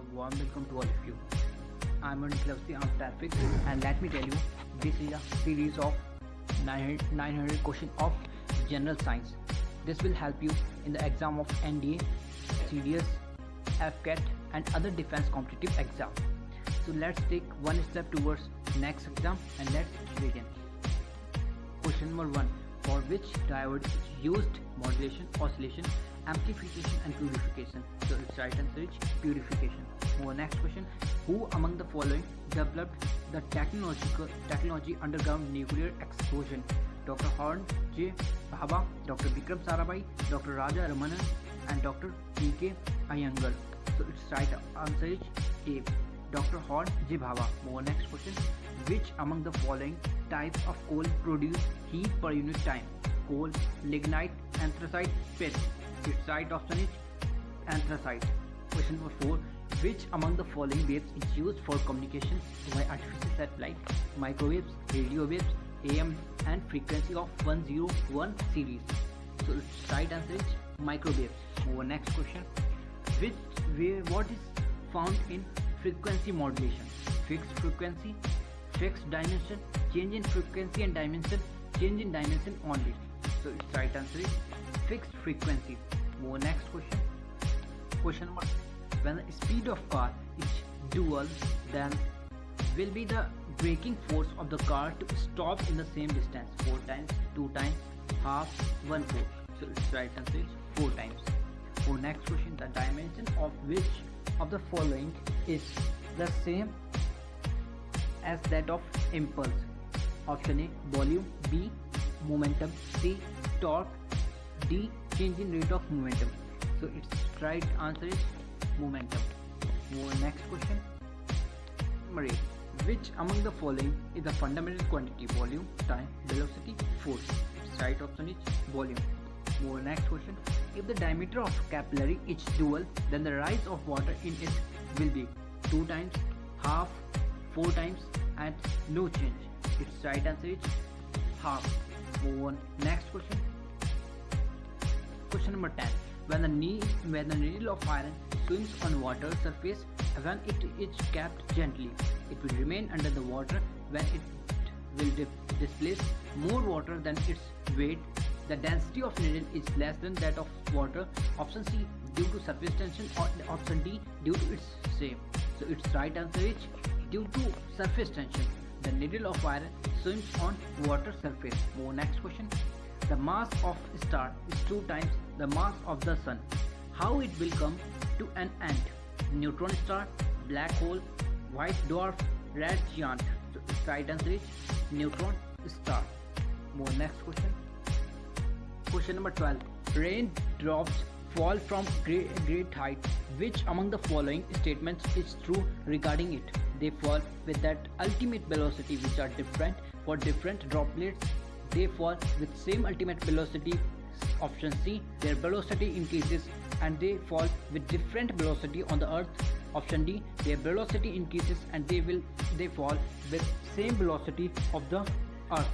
a warm welcome to all of you. I'm Nicholas on traffic, and let me tell you, this is a series of 900 questions of general science. This will help you in the exam of NDA, CDS, FCAT, and other defense competitive exam. So let's take one step towards next exam and let's begin. Question number 1. For which diode is used modulation, oscillation, amplification and purification? So its right answer is purification. Our next question. Who among the following developed the technology underground nuclear explosion? Dr. Horn J. Bhabha, Dr. Vikram Sarabhai, Dr. Raja Ramanan and Dr. P.K. Iyengar. So its right answer is A. Dr. Horn J. Bhabha. Our next question. Which among the following types of coal produce heat per unit time? Coal, lignite, anthracite, pitch. Its right option is anthracite. Question number 4. Which among the following waves is used for communications by artificial satellite? Microwaves, radio waves, AM and frequency of 101 series. So its right answer is microwaves. Our next question. What is found in frequency modulation? Fixed frequency, fixed dimension, change in frequency and dimension, change in dimension only. So its right answer is fixed frequency. Our next question. Question number. When the speed of car is dual, then will be the braking force of the car to stop in the same distance? 4 times, 2 times, half, 1/4. So its right answer is 4 times. Our next question. The dimension of which of the following is the same as that of impulse? Option A, volume, B, momentum, C, torque, D, change in rate of momentum. So its right answer is momentum. Our next question. Number 8. Which among the following is the fundamental quantity? Volume, time, velocity, force. Its right option is volume. Our next question. If the diameter of capillary is dual, then the rise of water in it will be 2 times, half, 4 times and no change. Its right answer is half. Move on. Next question. Question number 10. When the needle of iron swims on water surface, when it is kept gently, it will remain under the water. When it will displace more water than its weight, the density of needle is less than that of water. Option C, due to surface tension, or option D, due to its shape. So its right answer is due to surface tension. The needle of iron swims on water surface. Our next question. The mass of a star is 2 times the mass of the sun. How it will come to an end? Neutron star, black hole, white dwarf, red giant. So its right answer is neutron star. Our next question. Question number 12. Raindrops fall from great height. Which among the following statements is true regarding it? They fall with that ultimate velocity which are different for different droplets. They fall with same ultimate velocity. Option C, their velocity increases and they fall with different velocity on the earth. Option D, their velocity increases and they fall with same velocity of the earth.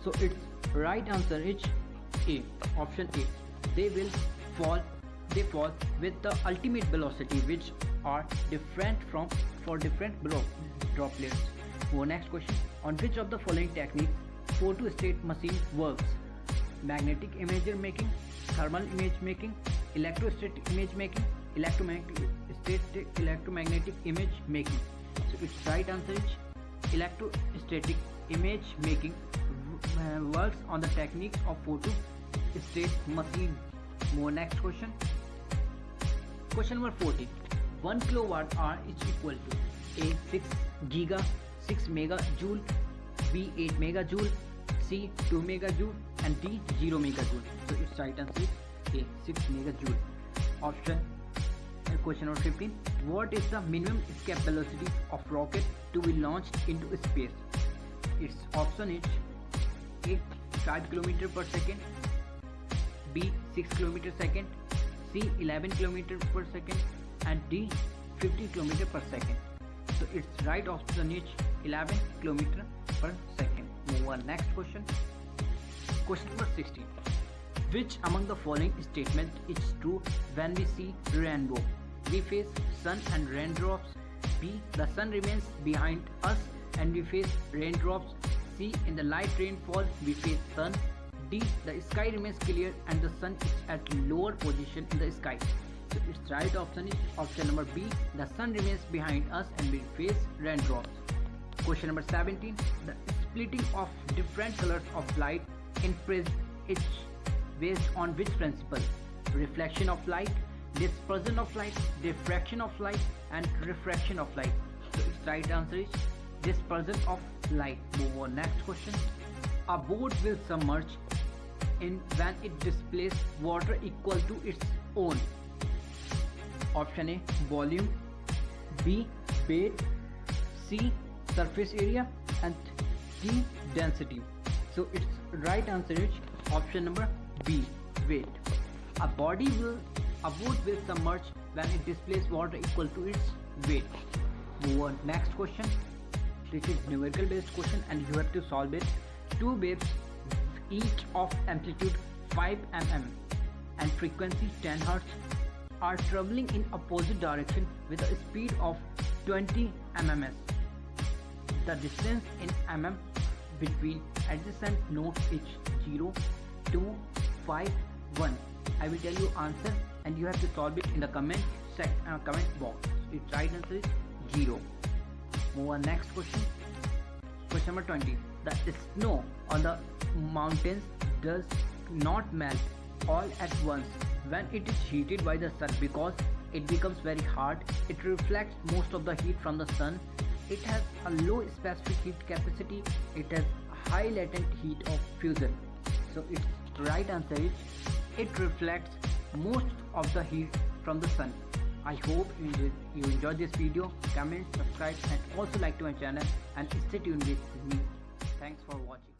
So its right answer is A. Option A. They fall with the ultimate velocity which are different for different droplets. Our next question. On which of the following techniques photostat machine works? Magnetic image making, thermal image making, electrostatic image making, electromagnetic image making. So its right answer is electrostatic image making works on the techniques of photostat machine. Our next question. Question number 14. 1 kilowatt hour is equal to A. 6 giga 6 megajoule, B. 8 megajoule, C. 2 megajoule and D. 0 megajoule. So its right answer is A. 6 megajoule. Option. Question number 15. What is the minimum escape velocity of rocket to be launched into space? Its option is A. 5 km per second, B. 6 km per second, C. 11 km per second and D. 50 km per second. So its right option is 11 km per second. Move on. Next question. Question number 16. Which among the following statements is true when we see rainbow? We face sun and raindrops. B. The sun remains behind us and we face raindrops. C. In the light rainfall we face sun. D. The sky remains clear and the sun is at lower position in the sky. So its right option is option number B. The sun remains behind us and we face raindrops. Question number 17. The splitting of different colors of light in prism is based on which principle? Reflection of light, dispersion of light, diffraction of light, and refraction of light. So its right answer is dispersion of light. Move on. Next question. A boat will submerge in when it displays water equal to its own. Option A, volume. B, weight. C, surface area, and D, density. So its right answer is option number B, weight. A boat will submerge when it displays water equal to its weight. Move on. Next question. This is numerical based question and you have to solve it. Two waves, each of amplitude 5 mm and frequency 10 Hz, are traveling in opposite direction with a speed of 20 mms. The distance in mm between adjacent nodes is 0, 2, 5, 1. I will tell you answer and you have to solve it in the comment box. Its right answer is 0. Move on. Next question. Question number 20. The snow on the mountains does not melt all at once when it is heated by the sun because it becomes very hard. It reflects most of the heat from the sun. It has a low specific heat capacity. It has high latent heat of fusion. So its right answer is it reflects most of the heat from the sun. I hope you enjoyed this video. Comment, subscribe and also like to my channel and stay tuned with me. Thanks for watching.